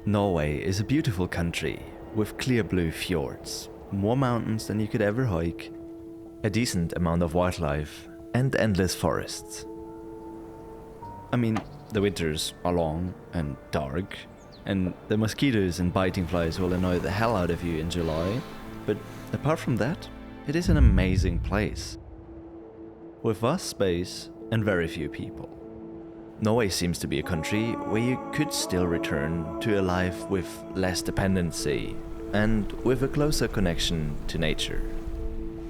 Norway is a beautiful country with clear blue fjords, more mountains than you could ever hike, a decent amount of wildlife, and endless forests. I mean, the winters are long and dark, and the mosquitoes and biting flies will annoy the hell out of you in July, but apart from that, it is an amazing place. With vast space and very few people. Norway seems to be a country where you could still return to a life with less dependency and with a closer connection to nature.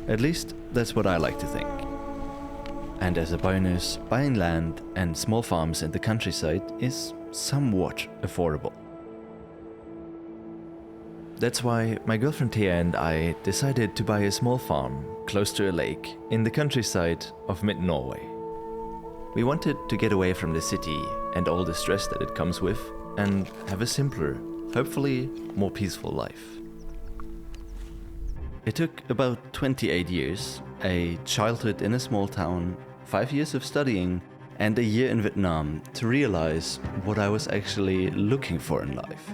At least that's what I like to think. And as a bonus, buying land and small farms in the countryside is somewhat affordable. That's why my girlfriend Thea and I decided to buy a small farm close to a lake in the countryside of mid-Norway. We wanted to get away from the city and all the stress that it comes with and have a simpler, hopefully more peaceful life. It took about 28 years, a childhood in a small town, 5 years of studying, and a year in Vietnam to realize what I was actually looking for in life.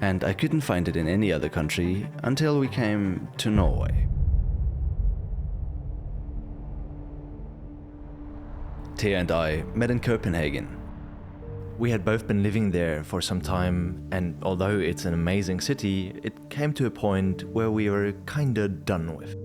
And I couldn't find it in any other country until we came to Norway. Thea and I met in Copenhagen. We had both been living there for some time, and although it's an amazing city, it came to a point where we were kinda done with.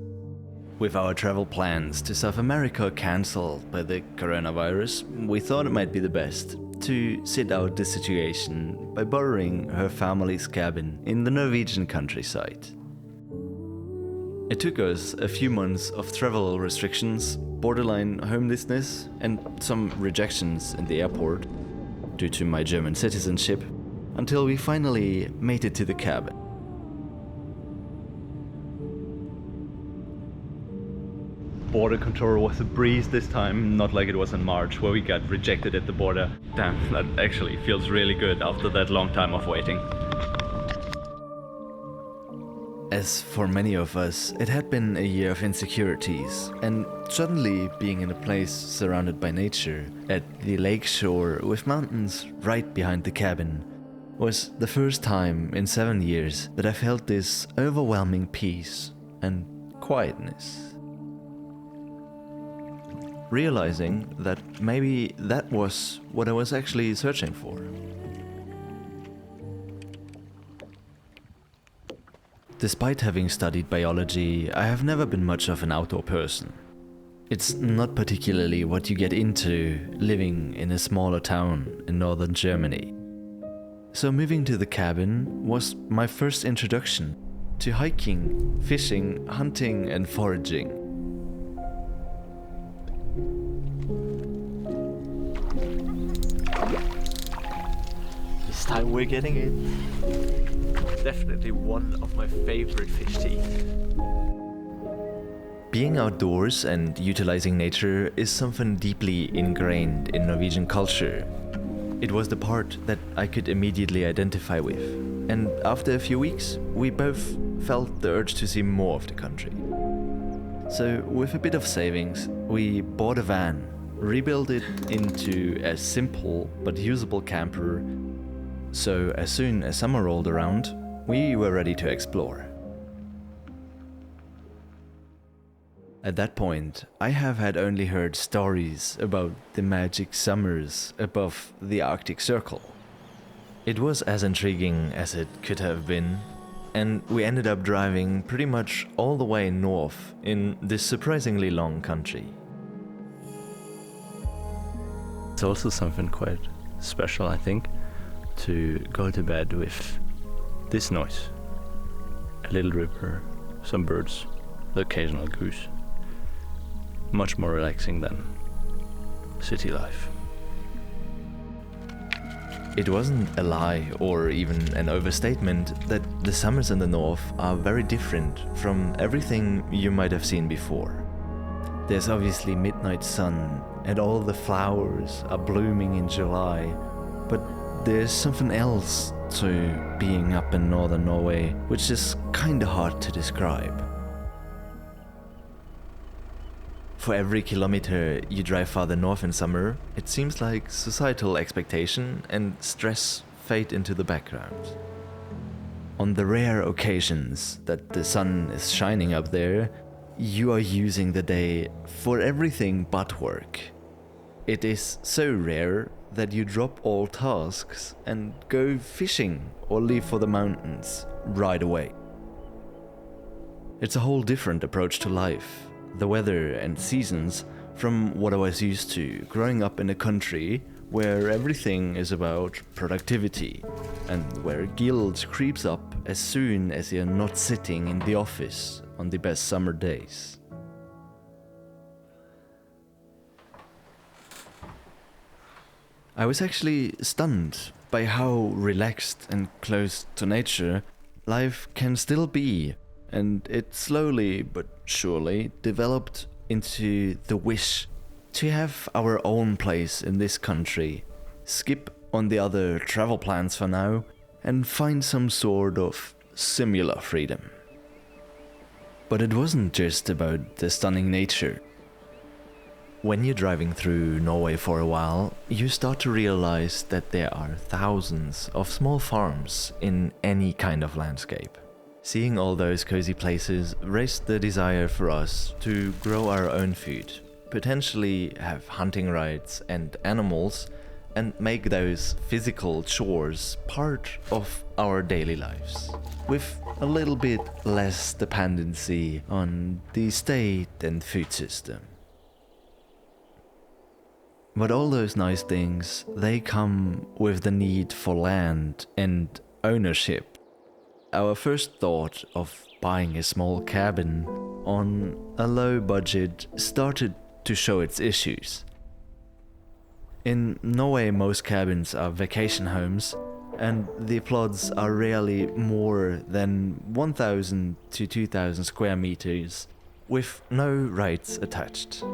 With our travel plans to South America cancelled by the coronavirus, we thought it might be the best to sit out the situation by borrowing her family's cabin in the Norwegian countryside. It took us a few months of travel restrictions, borderline homelessness, and some rejections in the airport due to my German citizenship, until we finally made it to the cabin. Border control was a breeze this time, not like it was in March where we got rejected at the border. Damn, that actually feels really good after that long time of waiting. As for many of us, it had been a year of insecurities, and suddenly being in a place surrounded by nature, at the lake shore with mountains right behind the cabin, was the first time in 7 years that I felt this overwhelming peace and quietness. Realizing that maybe that was what I was actually searching for. Despite having studied biology, I have never been much of an outdoor person. It's not particularly what you get into living in a smaller town in northern Germany. So moving to the cabin was my first introduction to hiking, fishing, hunting and foraging. This time we're getting it. Definitely one of my favorite fish teeth. Being outdoors and utilizing nature is something deeply ingrained in Norwegian culture. It was the part that I could immediately identify with, and after a few weeks, we both felt the urge to see more of the country. So, with a bit of savings, we bought a van, rebuilt it into a simple but usable camper, so as soon as summer rolled around, we were ready to explore. At that point, I have had only heard stories about the magic summers above the Arctic Circle. It was as intriguing as it could have been, and we ended up driving pretty much all the way north in this surprisingly long country. It's also something quite special, I think, to go to bed with this noise. A little river, some birds, the occasional goose. Much more relaxing than city life. It wasn't a lie or even an overstatement that the summers in the north are very different from everything you might have seen before. There's obviously midnight sun and all the flowers are blooming in July, but there's something else to being up in northern Norway, which is kinda hard to describe. For every kilometer you drive farther north in summer, it seems like societal expectation and stress fade into the background. On the rare occasions that the sun is shining up there, you are using the day for everything but work. It is so rare that you drop all tasks and go fishing or leave for the mountains right away. It's a whole different approach to life, the weather and seasons, from what I was used to growing up in a country where everything is about productivity and where guilt creeps up as soon as you're not sitting in the office on the best summer days. I was actually stunned by how relaxed and close to nature life can still be, and it slowly but surely developed into the wish to have our own place in this country, skip on the other travel plans for now, and find some sort of similar freedom. But it wasn't just about the stunning nature. When you're driving through Norway for a while, you start to realize that there are thousands of small farms in any kind of landscape. Seeing all those cozy places raised the desire for us to grow our own food, potentially have hunting rights and animals, and make those physical chores part of our daily lives, with a little bit less dependency on the state and food system. But all those nice things, they come with the need for land and ownership. Our first thought of buying a small cabin on a low budget started to show its issues. In Norway, most cabins are vacation homes, and the plots are rarely more than 1,000 to 2,000 square meters, with no rights attached.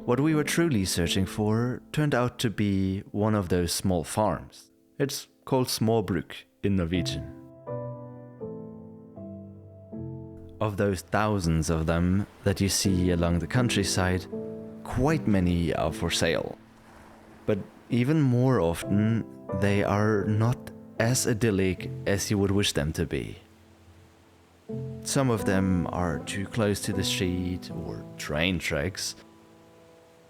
What we were truly searching for turned out to be one of those small farms. It's called småbruk in Norwegian. Of those thousands of them that you see along the countryside, quite many are for sale. But even more often, they are not as idyllic as you would wish them to be. Some of them are too close to the street or train tracks.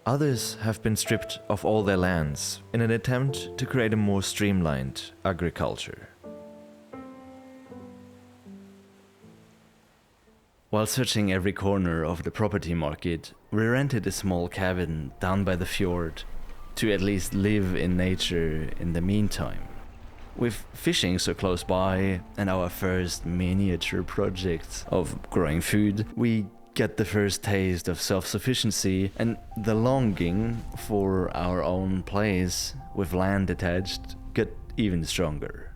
Others have been stripped of all their lands in an attempt to create a more streamlined agriculture. While searching every corner of the property market, we rented a small cabin down by the fjord to at least live in nature in the meantime. With fishing so close by and our first miniature project of growing food, we get the first taste of self-sufficiency, and the longing for our own place with land attached get even stronger.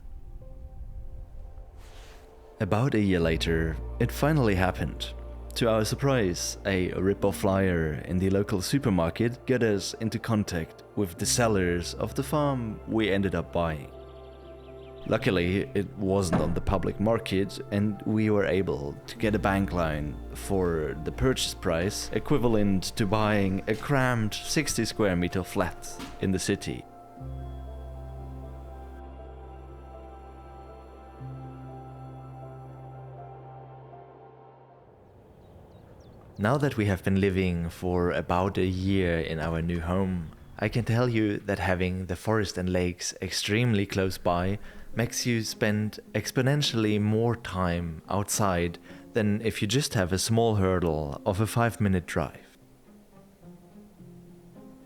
About a year later, it finally happened. To our surprise, a rip-off flyer in the local supermarket got us into contact with the sellers of the farm we ended up buying. Luckily, it wasn't on the public market, and we were able to get a bank loan for the purchase price equivalent to buying a cramped 60 square meter flat in the city. Now that we have been living for about a year in our new home, I can tell you that having the forest and lakes extremely close by makes you spend exponentially more time outside than if you just have a small hurdle of a 5-minute drive.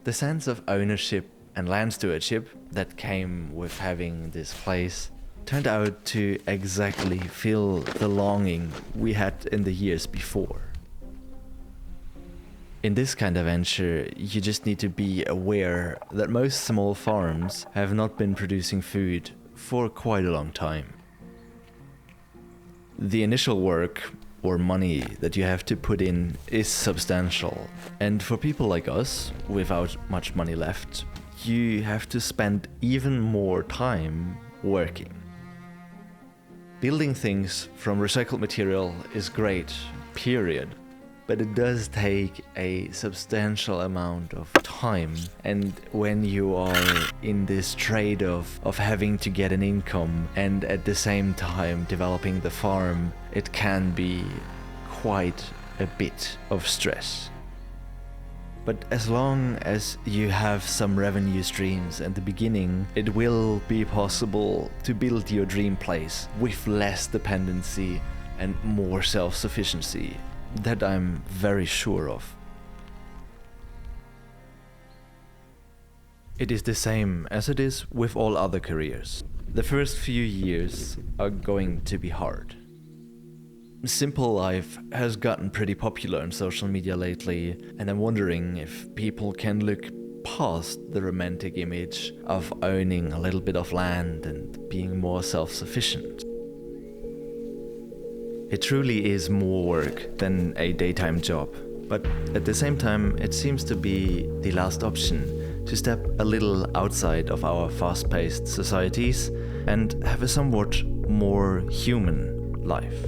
The sense of ownership and land stewardship that came with having this place turned out to exactly fill the longing we had in the years before. In this kind of venture, you just need to be aware that most small farms have not been producing food for quite a long time. The initial work or money that you have to put in is substantial, and for people like us, without much money left, you have to spend even more time working. Building things from recycled material is great, period. but it does take a substantial amount of time. And when you are in this trade of having to get an income and at the same time developing the farm, it can be quite a bit of stress. But as long as you have some revenue streams at the beginning, it will be possible to build your dream place with less dependency and more self-sufficiency. That I'm very sure of. It is the same as it is with all other careers. The first few years are going to be hard. Simple life has gotten pretty popular on social media lately, and I'm wondering if people can look past the romantic image of owning a little bit of land and being more self-sufficient. It truly is more work than a daytime job, but at the same time it seems to be the last option to step a little outside of our fast-paced societies and have a somewhat more human life.